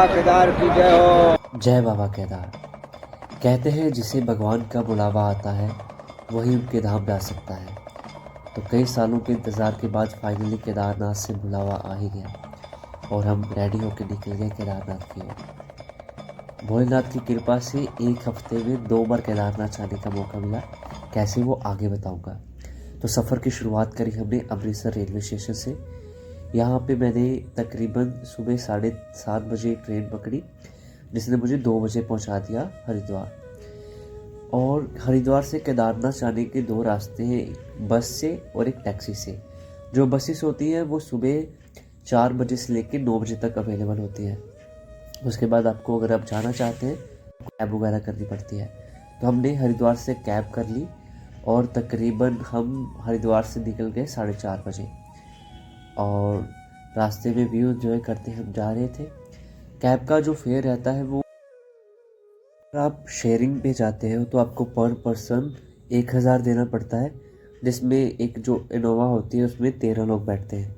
बाबा केदार की जय हो। जय बाबा केदार। कहते हैं जिसे भगवान का बुलावा आता है वही उनके धाम जा सकता है। तो कई सालों के इंतज़ार के बाद फाइनली केदारनाथ से बुलावा आ ही गया और हम रेडी होकर निकल गए केदारनाथ की ओर। भोलेनाथ की कृपा से एक हफ्ते में 2 बार केदारनाथ जाने का मौका मिला। कैसे वो आगे बताऊंगा। तो सफ़र की शुरुआत करी हमने अमृतसर रेलवे स्टेशन से। यहाँ पे मैंने तकरीबन सुबह 7:30 बजे ट्रेन पकड़ी जिसने मुझे 2 बजे पहुँचा दिया हरिद्वार। और हरिद्वार से केदारनाथ जाने के 2 रास्ते हैं, बस से और एक टैक्सी से। जो बसेस होती हैं वो सुबह 4 बजे से लेकर 9 बजे तक अवेलेबल होती हैं। उसके बाद आपको अगर आप जाना चाहते हैं कैब वगैरह करनी पड़ती है। तो हमने हरिद्वार से कैब कर ली और तकरीबन हम हरिद्वार से निकल गए 4:30 बजे। और रास्ते में व्यू एंजॉय करते हम जा रहे थे। कैब का जो फेयर रहता है वो, अगर आप शेयरिंग पे जाते हो तो आपको पर पर्सन 1,000 देना पड़ता है, जिसमें एक जो इनोवा होती है उसमें 13 लोग बैठते हैं।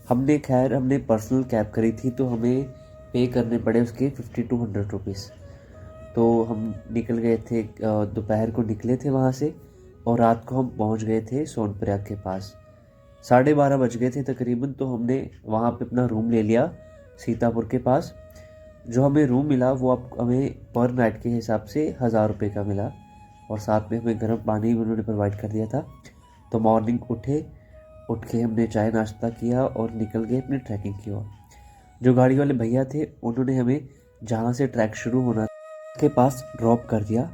हमने पर्सनल कैब करी थी तो हमें पे करने पड़े उसके 5200 रुपीज़। तो हम निकल गए थे, दोपहर को निकले थे वहाँ से और रात को हम पहुँच गए थे सोनप्रयाग के पास। 12:30 बज गए थे तकरीबन। तो हमने वहाँ पे अपना रूम ले लिया सीतापुर के पास। जो हमें रूम मिला वो आप हमें पर नाइट के हिसाब से 1,000 रुपये का मिला और साथ में हमें गर्म पानी भी उन्होंने प्रोवाइड कर दिया था। तो मॉर्निंग उठ के हमने चाय नाश्ता किया और निकल गए अपनी ट्रैकिंग की ओर। जो गाड़ी वाले भैया थे उन्होंने हमें जहाँ से ट्रैक शुरू होना के पास ड्रॉप कर दिया।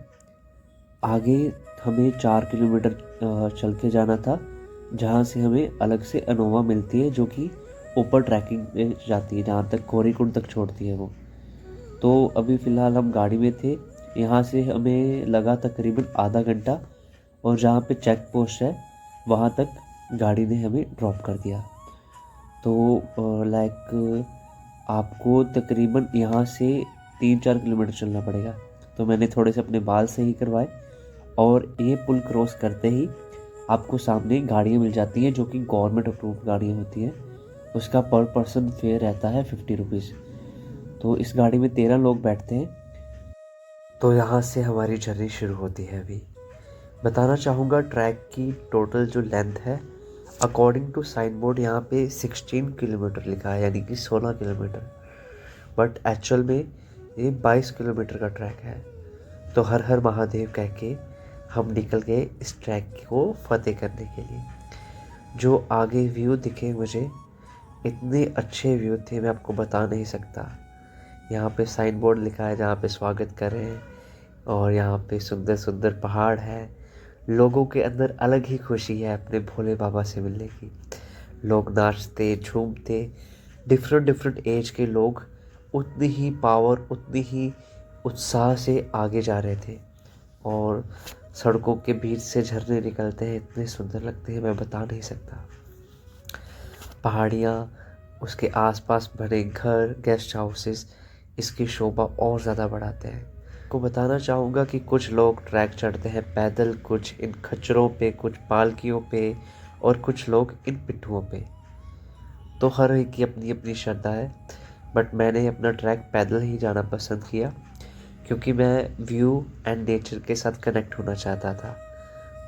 आगे हमें 4 किलोमीटर चल के जाना था, जहाँ से हमें अलग से अनोवा मिलती है जो कि ऊपर ट्रैकिंग में जाती है, जहाँ तक गौरीकुंड तक छोड़ती है वो। तो अभी फ़िलहाल हम गाड़ी में थे। यहाँ से हमें लगा तकरीबन आधा घंटा और जहाँ पे चेक पोस्ट है वहाँ तक गाड़ी ने हमें ड्रॉप कर दिया। तो लाइक आपको तकरीबन यहाँ से 3-4 किलोमीटर चलना पड़ेगा। तो मैंने थोड़े से अपने बाल सही करवाए और ये पुल क्रॉस करते ही आपको सामने गाड़ियाँ मिल जाती हैं जो कि गवर्नमेंट अप्रूव गाड़ियाँ होती हैं। उसका पर पर्सन फेयर रहता है 50 रुपीज़। तो इस गाड़ी में 13 लोग बैठते हैं। तो यहाँ से हमारी जर्नी शुरू होती है। अभी बताना चाहूँगा ट्रैक की टोटल जो लेंथ है, अकॉर्डिंग टू साइन बोर्ड यहाँ पे 16 किलोमीटर लिखा है, यानी कि 16 किलोमीटर, बट एक्चुअल में ये 22 किलोमीटर का ट्रैक है। तो हर हर महादेव कह के हम निकल गए इस ट्रैक को फतेह करने के लिए। जो आगे व्यू दिखे मुझे, इतने अच्छे व्यू थे मैं आपको बता नहीं सकता। यहाँ पे साइन बोर्ड लिखा है जहाँ पे स्वागत कर रहे हैं और यहाँ पे सुंदर सुंदर पहाड़ है। लोगों के अंदर अलग ही खुशी है अपने भोले बाबा से मिलने की। लोग नाचते झूमते, डिफरेंट एज के लोग उतनी ही पावर, उतनी ही उत्साह से आगे जा रहे थे। और सड़कों के बीच से झरने निकलते हैं, इतने सुंदर लगते हैं मैं बता नहीं सकता। पहाड़ियाँ, उसके आसपास बने घर, गेस्ट हाउसेस इसकी शोभा और ज़्यादा बढ़ाते हैं। को बताना चाहूँगा कि कुछ लोग ट्रैक चढ़ते हैं पैदल, कुछ इन खच्चरों पे, कुछ पालकियों पे और कुछ लोग इन पिट्ठुओं पे। तो हर एक की अपनी अपनी श्रद्धा है, बट मैंने अपना ट्रैक पैदल ही जाना पसंद किया क्योंकि मैं व्यू एंड नेचर के साथ कनेक्ट होना चाहता था।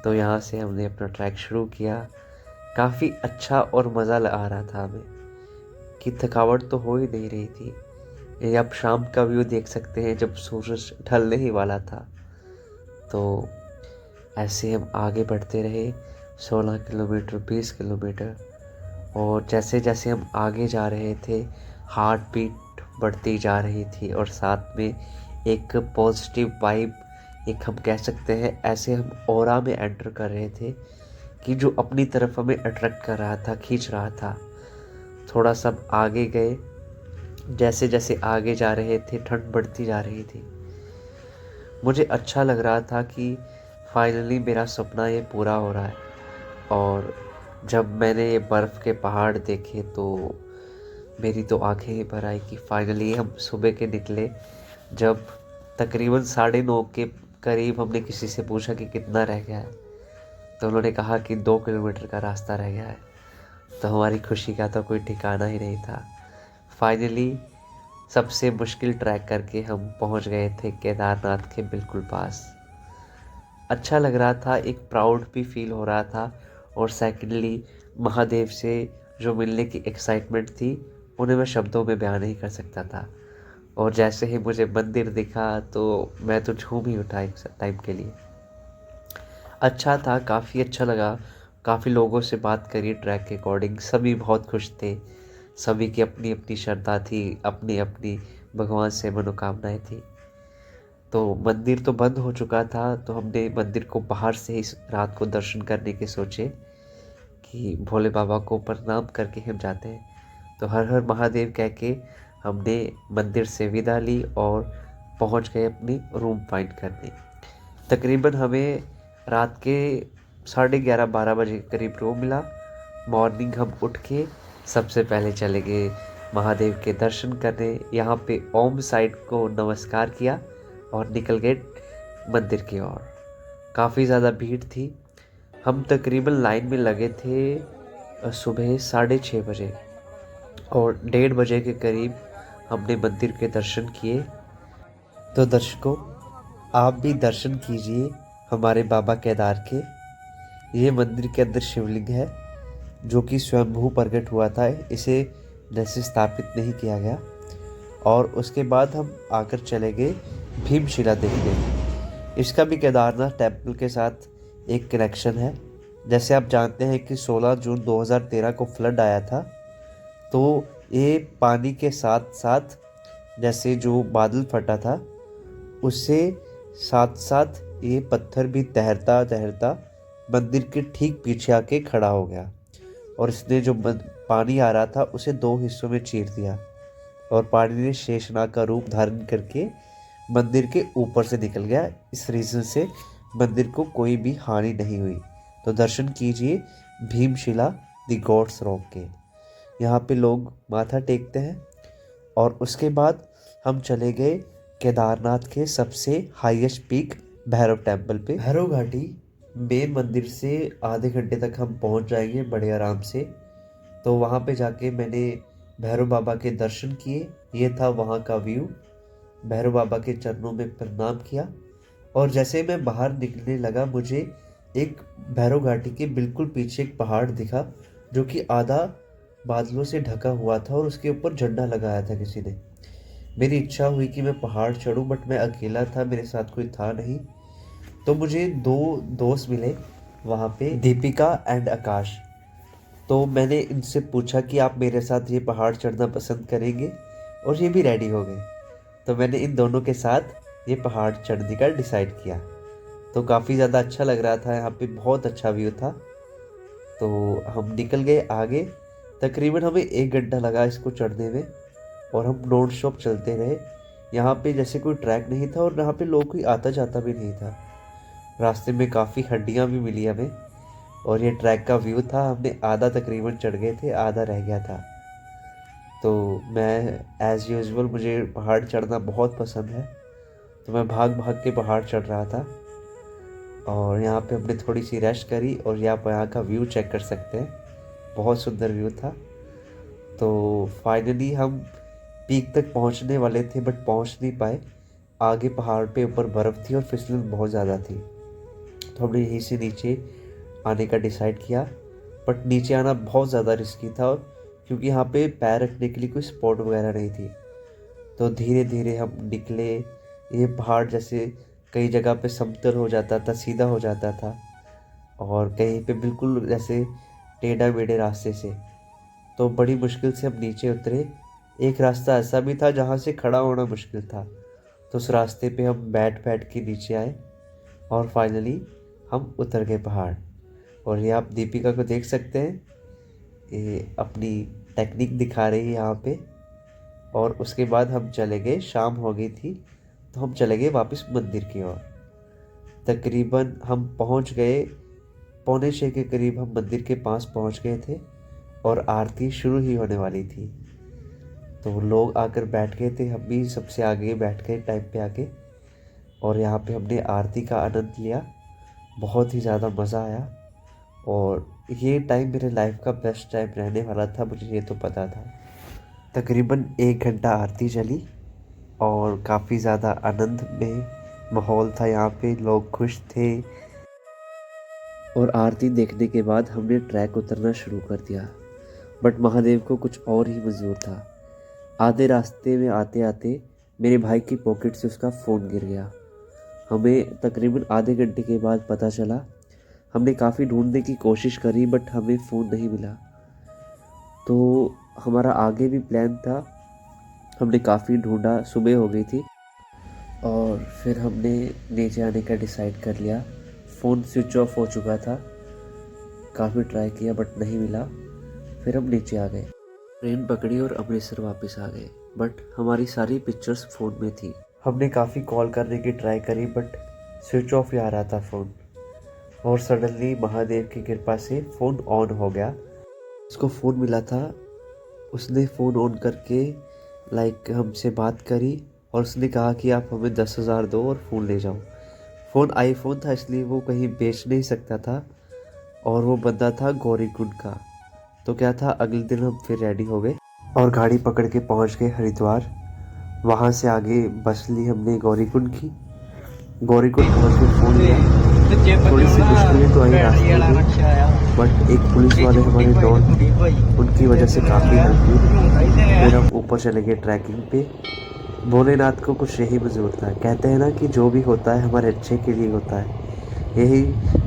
तो यहाँ से हमने अपना ट्रैक शुरू किया। काफ़ी अच्छा और मज़ा आ रहा था हमें कि थकावट तो हो ही नहीं रही थी। ये आप शाम का व्यू देख सकते हैं जब सूरज ढलने ही वाला था। तो ऐसे हम आगे बढ़ते रहे 16 किलोमीटर, 20 किलोमीटर, और जैसे जैसे हम आगे जा रहे थे हार्ट बीट बढ़ती जा रही थी और साथ में एक पॉजिटिव वाइब, एक हम कह सकते हैं ऐसे हम ऑरा में एंटर कर रहे थे कि जो अपनी तरफ हमें अट्रैक्ट कर रहा था, खींच रहा था। थोड़ा सा आगे गए, जैसे जैसे आगे जा रहे थे ठंड बढ़ती जा रही थी। मुझे अच्छा लग रहा था कि फाइनली मेरा सपना ये पूरा हो रहा है। और जब मैंने ये बर्फ़ के पहाड़ देखे तो मेरी तो आंखें ही भर आई कि फाइनली हम सुबह के निकले। जब तकरीबन 9:30 के करीब हमने किसी से पूछा कि कितना रह गया है, तो उन्होंने कहा कि 2 किलोमीटर का रास्ता रह गया है। तो हमारी खुशी का तो कोई ठिकाना ही नहीं था। फाइनली सबसे मुश्किल ट्रैक करके हम पहुंच गए थे केदारनाथ के बिल्कुल पास। अच्छा लग रहा था, एक प्राउड भी फील हो रहा था, और सेकेंडली महादेव से जो मिलने की एक्साइटमेंट थी उन्हें मैं शब्दों में बयान नहीं कर सकता था। और जैसे ही मुझे मंदिर दिखा तो मैं तो झूम ही उठा एक टाइम के लिए। अच्छा था, काफ़ी अच्छा लगा। काफ़ी लोगों से बात करी ट्रैक के अकॉर्डिंग, सभी बहुत खुश थे। सभी की अपनी अपनी श्रद्धा थी, अपनी अपनी भगवान से मनोकामनाएं थी। तो मंदिर तो बंद हो चुका था, तो हमने मंदिर को बाहर से ही रात को दर्शन करने के सोचे कि भोले बाबा को प्रणाम करके हम जाते हैं। तो हर हर महादेव कह के हमने मंदिर से विदा ली और पहुंच गए अपनी रूम फाइंड करने। तकरीबन हमें रात के 11:30-12 बजे के करीब रूम मिला। मॉर्निंग हम उठ के सबसे पहले चले गए महादेव के दर्शन करने। यहाँ पे ओम साइड को नमस्कार किया और निकल गए मंदिर की ओर। काफ़ी ज़्यादा भीड़ थी। हम तकरीबन लाइन में लगे थे सुबह 6:30 बजे, और 1:30 बजे के करीब हमने मंदिर के दर्शन किए। तो दर्शकों, आप भी दर्शन कीजिए हमारे बाबा केदार के। ये मंदिर के अंदर शिवलिंग है जो कि स्वयंभू प्रकट हुआ था, इसे जैसे स्थापित नहीं किया गया। और उसके बाद हम आकर चले गए भीमशिला देखने। इसका भी केदारनाथ टेम्पल के साथ एक कनेक्शन है। जैसे आप जानते हैं कि 16 जून 2013 को फ्लड आया था, तो ये पानी के साथ साथ जैसे जो बादल फटा था उससे साथ साथ ये पत्थर भी तैरता तैरता मंदिर के ठीक पीछे आके खड़ा हो गया, और इसने जो पानी आ रहा था उसे 2 हिस्सों में चीर दिया, और पानी ने शेषनाग का रूप धारण करके मंदिर के ऊपर से निकल गया। इस रीज़न से मंदिर को कोई भी हानि नहीं हुई। तो दर्शन कीजिए भीमशिला द गॉड्स रॉक के। यहाँ पे लोग माथा टेकते हैं। और उसके बाद हम चले गए केदारनाथ के सबसे हाईएस्ट पीक भैरव टेम्पल पे। भैरव घाटी मेन मंदिर से आधे घंटे तक हम पहुँच जाएंगे बड़े आराम से। तो वहाँ पे जाके मैंने भैरव बाबा के दर्शन किए। ये था वहाँ का व्यू। भैरव बाबा के चरणों में प्रणाम किया, और जैसे मैं बाहर निकलने लगा मुझे एक भैरव घाटी के बिल्कुल पीछे एक पहाड़ दिखा जो कि आधा बादलों से ढका हुआ था, और उसके ऊपर झंडा लगाया था किसी ने। मेरी इच्छा हुई कि मैं पहाड़ चढ़ूं, बट मैं अकेला था, मेरे साथ कोई था नहीं। तो मुझे 2 दोस्त मिले वहाँ पे, दीपिका एंड आकाश। तो मैंने इनसे पूछा कि आप मेरे साथ ये पहाड़ चढ़ना पसंद करेंगे, और ये भी रेडी हो गए। तो मैंने इन दोनों के साथ ये पहाड़ चढ़ने का डिसाइड किया। तो काफ़ी ज़्यादा अच्छा लग रहा था, यहाँ पे बहुत अच्छा व्यू था। तो हम निकल गए आगे। तकरीबन हमें 1 घंटा लगा इसको चढ़ने में, और हम नॉन स्टॉप चलते रहे। यहाँ पे जैसे कोई ट्रैक नहीं था, और यहाँ पे लोग कोई आता जाता भी नहीं था। रास्ते में काफ़ी हड्डियाँ भी मिली हमें, और ये ट्रैक का व्यू था। हमने आधा तकरीबन चढ़ गए थे, आधा रह गया था। तो मैं एज़ यूजुअल मुझे पहाड़ चढ़ना बहुत पसंद है, तो मैं भाग भाग के पहाड़ चढ़ रहा था। और यहाँ पे हमने थोड़ी सी रेस्ट करी, और आप यहाँ का व्यू चेक कर सकते हैं, बहुत सुंदर व्यू था। तो फाइनली हम पीक तक पहुँचने वाले थे, बट पहुँच नहीं पाए। आगे पहाड़ पे ऊपर बर्फ़ थी और फिसलन बहुत ज़्यादा थी। तो हमने यहीं से नीचे आने का डिसाइड किया, बट नीचे आना बहुत ज़्यादा रिस्की था, क्योंकि यहाँ पे पैर रखने के लिए कोई स्पॉट वगैरह नहीं थी। तो धीरे धीरे हम निकले। ये पहाड़ जैसे कई जगह पे समतल हो जाता था, सीधा हो जाता था, और कहीं पे बिल्कुल जैसे टेढ़ा मेढ़े रास्ते से। तो बड़ी मुश्किल से हम नीचे उतरे। एक रास्ता ऐसा भी था जहाँ से खड़ा होना मुश्किल था, तो उस रास्ते पे हम बैठ बैठ के नीचे आए, और फाइनली हम उतर गए पहाड़। और ये आप दीपिका को देख सकते हैं, ये अपनी टेक्निक दिखा रही है यहाँ पे। और उसके बाद हम चले गए, शाम हो गई थी, तो हम चले गए वापस मंदिर की ओर। तकरीबन हम पहुँच गए 5:45 के करीब हम मंदिर के पास पहुँच गए थे, और आरती शुरू ही होने वाली थी। तो लोग आकर बैठ गए थे, हम भी सबसे आगे बैठ गए टाइम पे आके, और यहाँ पे हमने आरती का आनंद लिया। बहुत ही ज़्यादा मज़ा आया, और ये टाइम मेरे लाइफ का बेस्ट टाइम रहने वाला था, मुझे ये तो पता था। तकरीबन 1 घंटा आरती चली और काफ़ी ज़्यादा आनंद में माहौल था। यहाँ पे लोग खुश थे और आरती देखने के बाद हमने ट्रैक उतरना शुरू कर दिया। बट महादेव को कुछ और ही मंजूर था। आधे रास्ते में आते आते मेरे भाई की पॉकेट से उसका फ़ोन गिर गया। हमें तकरीबन आधे घंटे के बाद पता चला। हमने काफ़ी ढूंढने की कोशिश करी बट हमें फ़ोन नहीं मिला। तो हमारा आगे भी प्लान था। हमने काफ़ी ढूंढा, सुबह हो गई थी और फिर हमने नीचे आने का डिसाइड कर लिया। फ़ोन स्विच ऑफ हो चुका था। काफ़ी ट्राई किया बट नहीं मिला। फिर हम नीचे आ गए, ट्रेन पकड़ी और अमृतसर वापस आ गए। बट हमारी सारी पिक्चर्स फ़ोन में थी। हमने काफ़ी कॉल करने की ट्राई करी बट स्विच ऑफ ही आ रहा था फ़ोन। और सडनली महादेव की कृपा से फ़ोन ऑन हो गया। उसको फ़ोन मिला था। उसने फ़ोन ऑन करके हमसे बात करी और उसने कहा कि आप हमें 10,000 दो और फ़ोन ले जाओ। फ़ोन आईफोन था इसलिए वो कहीं बेच नहीं सकता था और वो बंदा था गौरीकुंड का। तो क्या था, अगले दिन हम फिर रेडी हो गए और गाड़ी पकड़ के पहुंच गए हरिद्वार। वहां से आगे बस ली हमने गौरीकुंड की। गौरीकुंड पहुंच के फ़ोन लिया। थोड़ी सी मुश्किलें तो आई रास्ते में बट एक पुलिस वाले हमारे डॉन, उनकी वजह से काफ़ी हेल्प हुई। फिर हम ऊपर चले गए ट्रैकिंग पे। भोलेनाथ को कुछ यही मंजूर था। कहते हैं ना कि जो भी होता है हमारे अच्छे के लिए होता है। यही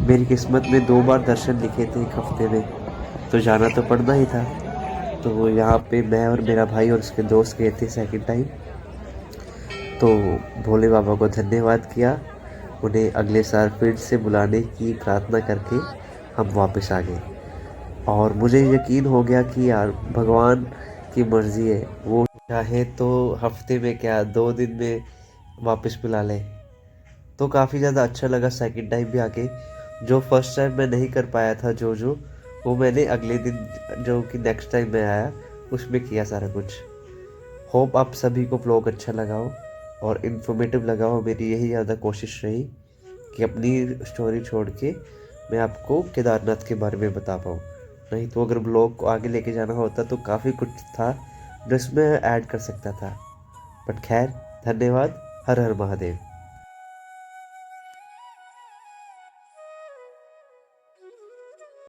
मेरी किस्मत में 2 बार दर्शन लिखे थे 1 हफ्ते में, तो जाना तो पड़ना ही था। तो यहाँ पे मैं और मेरा भाई और उसके दोस्त गए थे सेकंड टाइम। तो भोले बाबा को धन्यवाद किया, उन्हें अगले साल फिर से बुलाने की प्रार्थना करके हम वापस आ गए। और मुझे यकीन हो गया कि यार भगवान की मर्ज़ी है, वो चाहे तो हफ्ते में क्या 2 दिन में वापस बुला ले। तो काफ़ी ज़्यादा अच्छा लगा सेकंड टाइम भी आके। जो फर्स्ट टाइम मैं नहीं कर पाया था जो वो मैंने अगले दिन, जो कि नेक्स्ट टाइम मैं आया, उसमें किया सारा कुछ। होप आप सभी को व्लॉग अच्छा लगा हो और इन्फॉर्मेटिव लगा हो। मेरी यही ज़्यादा कोशिश रही कि अपनी स्टोरी छोड़ के मैं आपको केदारनाथ के बारे में बता पाऊँ। नहीं तो अगर ब्लॉग को आगे लेके जाना होता तो काफ़ी कुछ था जो इसमें ऐड कर सकता था। बट खैर, धन्यवाद। हर हर महादेव।